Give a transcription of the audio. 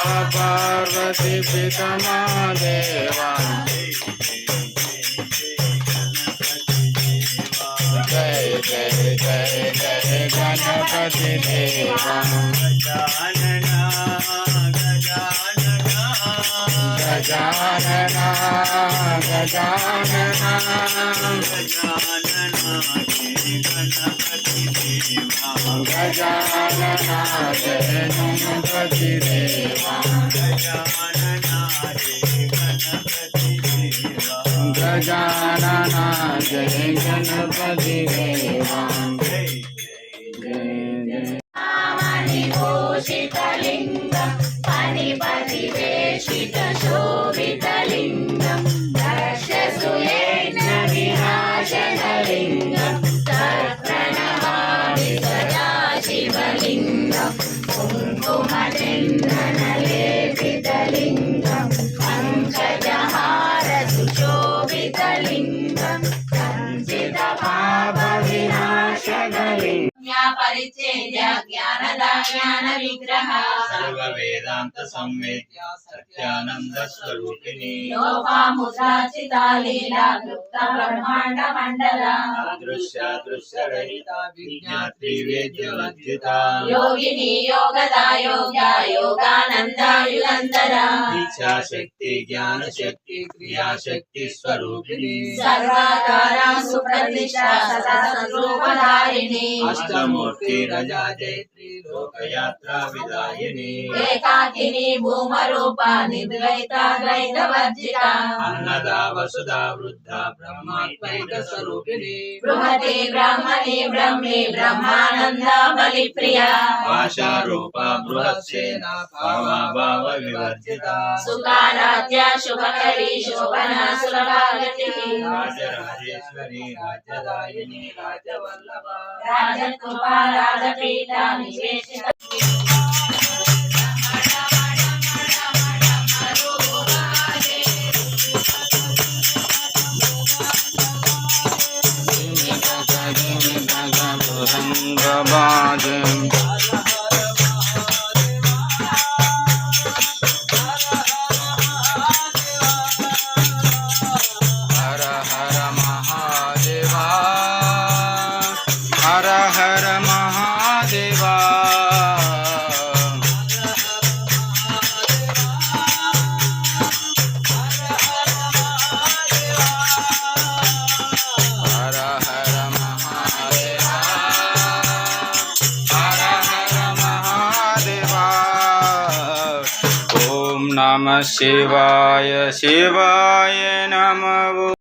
पार्वती पितमा देवा जय जय जय जय गणपति देवा गजानना गजानना गजानना जय गणपति देवा गजानना जय गणपति देवा भूषितलिङ्गं फणिपतिवेशितशोभितलिङ्गं दक्षसुयज्ञविनाशनलिङ्गं तत्प्रणमामि सदा शिवलिङ्गं कुङ्कुमचन्दनलेपितलिङ्गं पङ्कजहारसुशोभितलिङ्गं संसितपापविनाशनलिङ्गम् परिच्छेद्य ज्ञान विग्रह सर्व वेदांत संवेद्य सत्यानंद स्वरूपिणी लोपामुद्राचिता लीला गुप्त ब्रह्मांड मंडला दृश्य रहिता विज्ञात्री वेद्य वर्जिता योगिनी योगदा योग्या योगानंद युगंधरा इच्छा शक्ति ज्ञान शक्ति क्रिया शक्ति स्वरूपिणी सर्वाकारा सुप्रतिष्ठा सदा संरूपधारिणी अष्टमूर्ति रजा जयत्री लोकयात्रा विदायिनी एकाकिनी भूमरूपा निर्द्वैता द्वैतवर्जिता अन्नदा वसुधा वृद्धा ब्रह्मात्मैक स्वरूपिणी बृहति ब्रह्मणि ब्रह्मे ब्रह्मानंद बलिप्रिया भाषा रूपा बृहत्सेना भाव विवर्जिता सुखाराध्या शुभकरी शोभना सुलभागतिः राजराजेश्वरी राज्यदायिनी राजवल्लभा राजकृपा राजपीठा निवेशिता हर हर महादेवा हर हर महादेवा हर हर महादेवा हर हर महादेवा ओम नमः शिवाय शिवाय नमः।